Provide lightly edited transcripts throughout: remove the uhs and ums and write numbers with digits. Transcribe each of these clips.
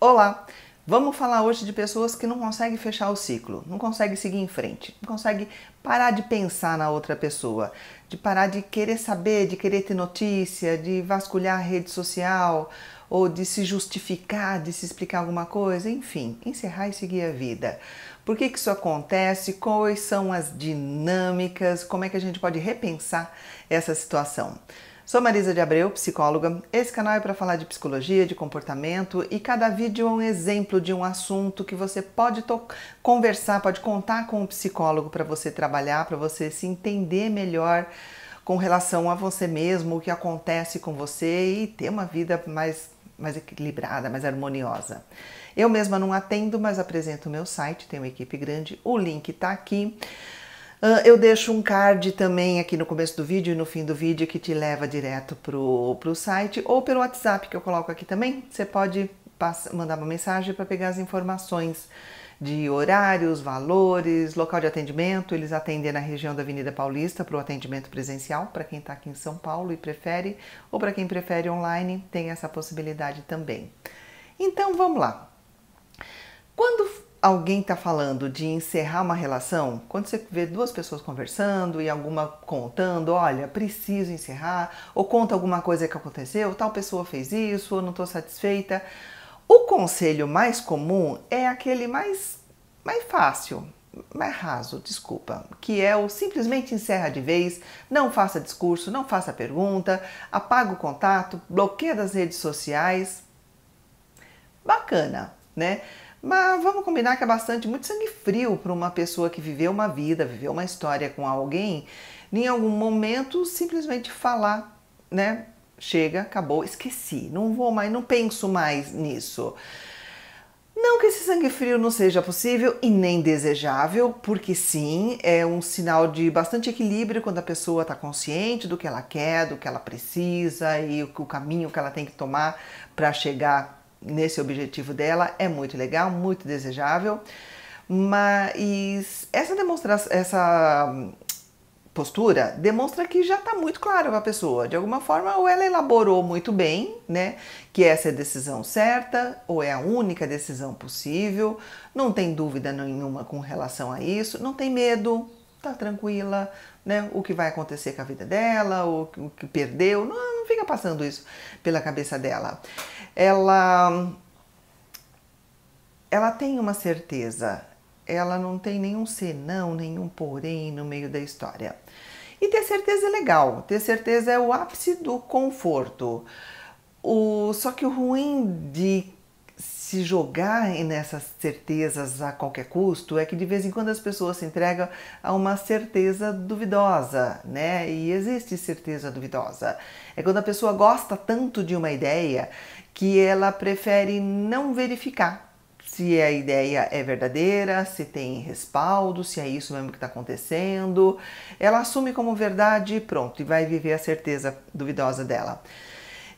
Olá! Vamos falar hoje de pessoas que não conseguem fechar o ciclo, não conseguem seguir em frente, não conseguem parar de pensar na outra pessoa, de parar de querer saber, de querer ter notícia, de vasculhar a rede social, ou de se justificar, de se explicar alguma coisa, enfim, encerrar e seguir a vida. Por que isso acontece? Quais são as dinâmicas? Como é que a gente pode repensar essa situação? Sou Marisa de Abreu, psicóloga. Esse canal é para falar de psicologia, de comportamento e cada vídeo é um exemplo de um assunto que você pode conversar, pode contar com um psicólogo para você trabalhar, para você se entender melhor com relação a você mesmo, o que acontece com você e ter uma vida mais equilibrada, mais harmoniosa. Eu mesma não atendo, mas apresento o meu site, tenho uma equipe grande, o link está aqui. Eu deixo um card também aqui no começo do vídeo e no fim do vídeo que te leva direto pro site ou pelo WhatsApp que eu coloco aqui também. Você pode mandar uma mensagem para pegar as informações de horários, valores, local de atendimento. Eles atendem na região da Avenida Paulista para o atendimento presencial, para quem está aqui em São Paulo e prefere, ou para quem prefere online, tem essa possibilidade também. Então vamos lá. Quando alguém está falando de encerrar uma relação, quando você vê duas pessoas conversando e alguma contando, olha, preciso encerrar, ou conta alguma coisa que aconteceu, tal pessoa fez isso, ou não estou satisfeita, o conselho mais comum é aquele mais fácil, mais raso, desculpa, que é o simplesmente encerra de vez, não faça discurso, não faça pergunta, apaga o contato, bloqueia das redes sociais. Bacana, né? Mas vamos combinar que é muito sangue frio para uma pessoa que viveu uma vida, viveu uma história com alguém, em algum momento simplesmente falar, né? Chega, acabou, esqueci, não vou mais, não penso mais nisso. Não que esse sangue frio não seja possível e nem desejável, porque sim, é um sinal de bastante equilíbrio quando a pessoa está consciente do que ela quer, do que ela precisa e o caminho que ela tem que tomar para chegar nesse objetivo dela. É muito legal, muito desejável, mas essa postura demonstra que já está muito claro para a pessoa. De alguma forma, ou ela elaborou muito bem, né, que essa é a decisão certa, ou é a única decisão possível, não tem dúvida nenhuma com relação a isso, não tem medo, tá tranquila, né, o que vai acontecer com a vida dela, o que perdeu, não fica passando isso pela cabeça dela. Ela tem uma certeza, ela não tem nenhum senão, nenhum porém no meio da história. E ter certeza é legal, ter certeza é o ápice do conforto. Só que o ruim de se jogar nessas certezas a qualquer custo é que de vez em quando as pessoas se entregam a uma certeza duvidosa, né? E existe certeza duvidosa. É quando a pessoa gosta tanto de uma ideia que ela prefere não verificar se a ideia é verdadeira, se tem respaldo, se é isso mesmo que está acontecendo. Ela assume como verdade e pronto, e vai viver a certeza duvidosa dela.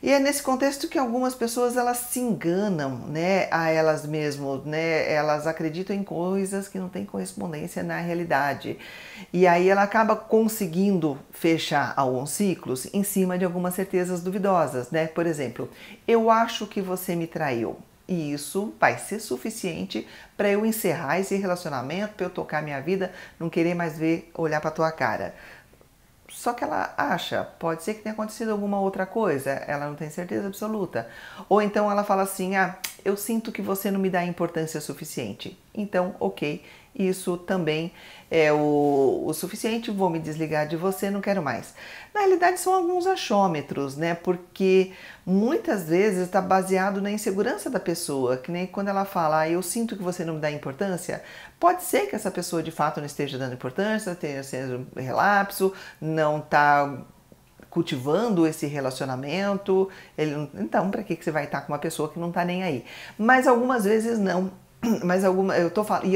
E é nesse contexto que algumas pessoas elas se enganam, né, a elas mesmas, né, elas acreditam em coisas que não têm correspondência na realidade. E aí ela acaba conseguindo fechar alguns ciclos em cima de algumas certezas duvidosas, né? Por exemplo, eu acho que você me traiu. E isso vai ser suficiente para eu encerrar esse relacionamento, para eu tocar minha vida, não querer mais olhar para tua cara. Só que ela acha, pode ser que tenha acontecido alguma outra coisa, ela não tem certeza absoluta. Ou então ela fala assim, eu sinto que você não me dá importância suficiente. Então, ok, isso também é o suficiente, vou me desligar de você, não quero mais. Na realidade são alguns achômetros, né? Porque muitas vezes está baseado na insegurança da pessoa, que nem quando ela fala, eu sinto que você não me dá importância, pode ser que essa pessoa de fato não esteja dando importância, esteja sendo relapso, não está cultivando esse relacionamento, então para que você vai estar com uma pessoa que não está nem aí? Mas algumas vezes não. Mas eu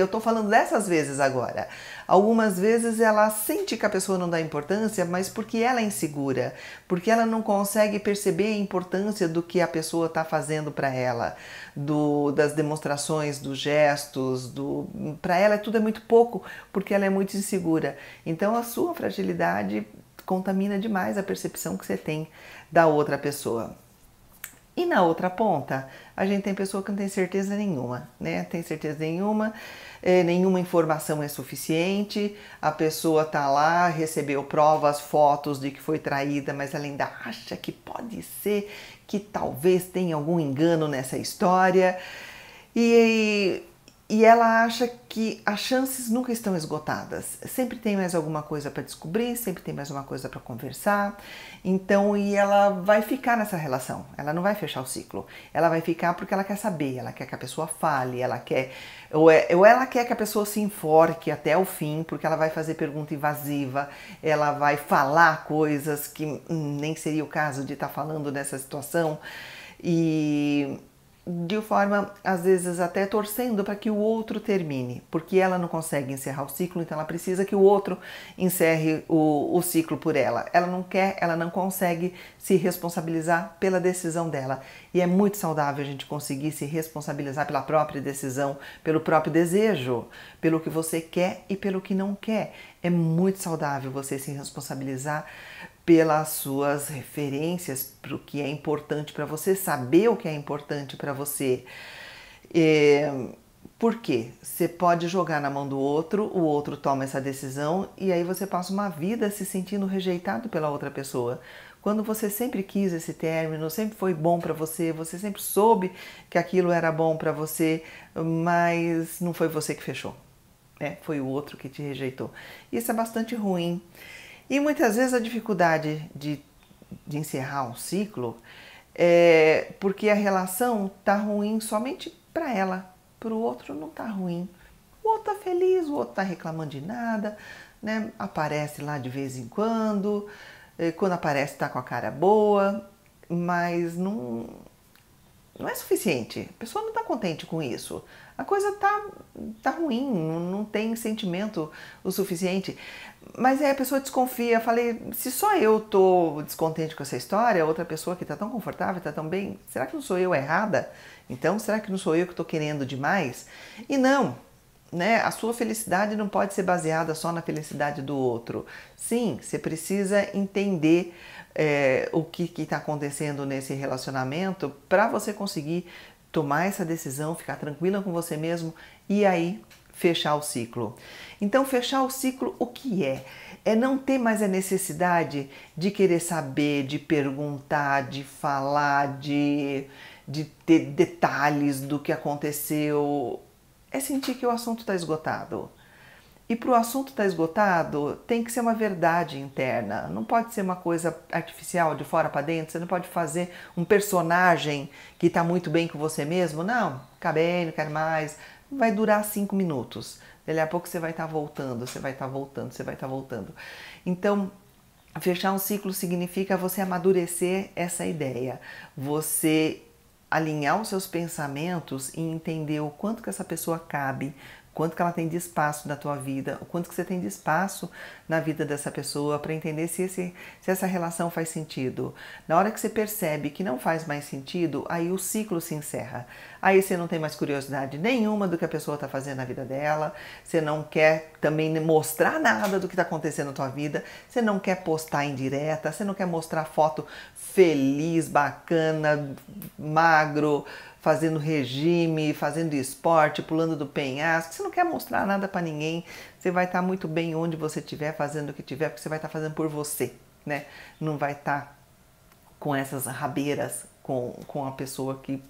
tô falando dessas vezes agora. Algumas vezes ela sente que a pessoa não dá importância, mas porque ela é insegura, porque ela não consegue perceber a importância do que a pessoa está fazendo para ela, das demonstrações, dos gestos, para ela tudo é muito pouco, porque ela é muito insegura. Então a sua fragilidade contamina demais a percepção que você tem da outra pessoa. E na outra ponta, a gente tem pessoa que não tem certeza nenhuma, né? Tem certeza nenhuma, nenhuma informação é suficiente, a pessoa tá lá, recebeu provas, fotos de que foi traída, mas ela ainda acha que pode ser, que talvez tenha algum engano nessa história. E, e ela acha que as chances nunca estão esgotadas. Sempre tem mais alguma coisa para descobrir, sempre tem mais uma coisa para conversar. Então, e ela vai ficar nessa relação. Ela não vai fechar o ciclo. Ela vai ficar porque ela quer saber, ela quer que a pessoa fale, ela quer ou ela quer que a pessoa se enforque até o fim, porque ela vai fazer pergunta invasiva, ela vai falar coisas que nem seria o caso de estar falando nessa situação. E de forma, às vezes, até torcendo para que o outro termine, porque ela não consegue encerrar o ciclo, então ela precisa que o outro encerre o ciclo por ela. Ela não quer, ela não consegue se responsabilizar pela decisão dela. E é muito saudável a gente conseguir se responsabilizar pela própria decisão, pelo próprio desejo, pelo que você quer e pelo que não quer. É muito saudável você se responsabilizar pelas suas referências, para o que é importante para você, saber o que é importante para você. Por quê? Você pode jogar na mão do outro, o outro toma essa decisão e aí você passa uma vida se sentindo rejeitado pela outra pessoa. Quando você sempre quis esse término, sempre foi bom para você, você sempre soube que aquilo era bom para você, mas não foi você que fechou, né? Foi o outro que te rejeitou. Isso é bastante ruim. E muitas vezes a dificuldade de encerrar um ciclo é porque a relação tá ruim somente para ela, para o outro não tá ruim. O outro tá feliz, o outro tá reclamando de nada, né? Aparece lá de vez em quando aparece tá com a cara boa, mas não é suficiente. A pessoa não está contente com isso. A coisa tá ruim, não tem sentimento o suficiente. Mas aí a pessoa desconfia. Falei, se só eu tô descontente com essa história, outra pessoa que tá tão confortável, tá tão bem, será que não sou eu errada? Então, será que não sou eu que tô querendo demais? E não, né? A sua felicidade não pode ser baseada só na felicidade do outro. Sim, você precisa entender o que está acontecendo nesse relacionamento para você conseguir tomar essa decisão, ficar tranquila com você mesmo e aí fechar o ciclo. Então, fechar o ciclo, o que é? É não ter mais a necessidade de querer saber, de perguntar, de falar, de ter detalhes do que aconteceu. É sentir que o assunto está esgotado. E para o assunto estar esgotado, tem que ser uma verdade interna. Não pode ser uma coisa artificial, de fora para dentro. Você não pode fazer um personagem que está muito bem com você mesmo. Não, acabei, não quero mais. Vai durar 5 minutos. Daqui a pouco você vai estar voltando, você vai estar voltando, você vai estar voltando. Então, fechar um ciclo significa você amadurecer essa ideia. Você alinhar os seus pensamentos e entender o quanto que essa pessoa cabe, quanto que ela tem de espaço na tua vida, o quanto que você tem de espaço na vida dessa pessoa, para entender se essa relação faz sentido. Na hora que você percebe que não faz mais sentido, aí o ciclo se encerra. Aí você não tem mais curiosidade nenhuma do que a pessoa está fazendo na vida dela, você não quer também mostrar nada do que está acontecendo na tua vida, você não quer postar em direta, você não quer mostrar foto feliz, bacana, magro, fazendo regime, fazendo esporte, pulando do penhasco. Você não quer mostrar nada para ninguém. Você vai estar muito bem onde você estiver, fazendo o que tiver, porque você vai estar fazendo por você, né? Não vai estar com essas rabeiras com a pessoa que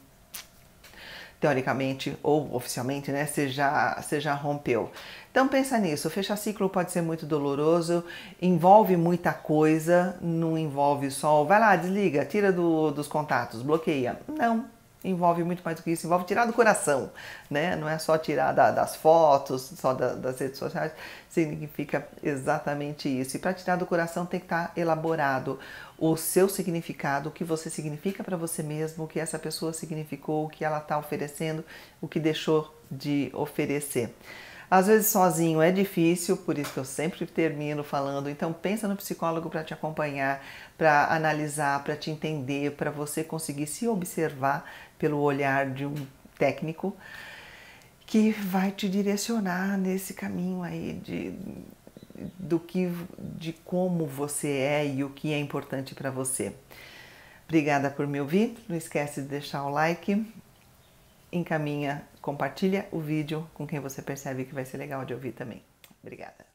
teoricamente ou oficialmente, né, você já rompeu. Então pensa nisso, fechar ciclo pode ser muito doloroso, envolve muita coisa, não envolve só, vai lá, desliga, tira dos contatos, bloqueia. Não, envolve muito mais do que isso, envolve tirar do coração, né? Não é só tirar das fotos, só das redes sociais, significa exatamente isso. E para tirar do coração tem que estar elaborado o seu significado, o que você significa para você mesmo, o que essa pessoa significou, o que ela está oferecendo, o que deixou de oferecer. Às vezes sozinho é difícil, por isso que eu sempre termino falando, então pensa no psicólogo para te acompanhar, para analisar, para te entender, para você conseguir se observar pelo olhar de um técnico que vai te direcionar nesse caminho aí de como você é e o que é importante para você. Obrigada por me ouvir. Não esquece de deixar o like, encaminha, compartilha o vídeo com quem você percebe que vai ser legal de ouvir também. Obrigada.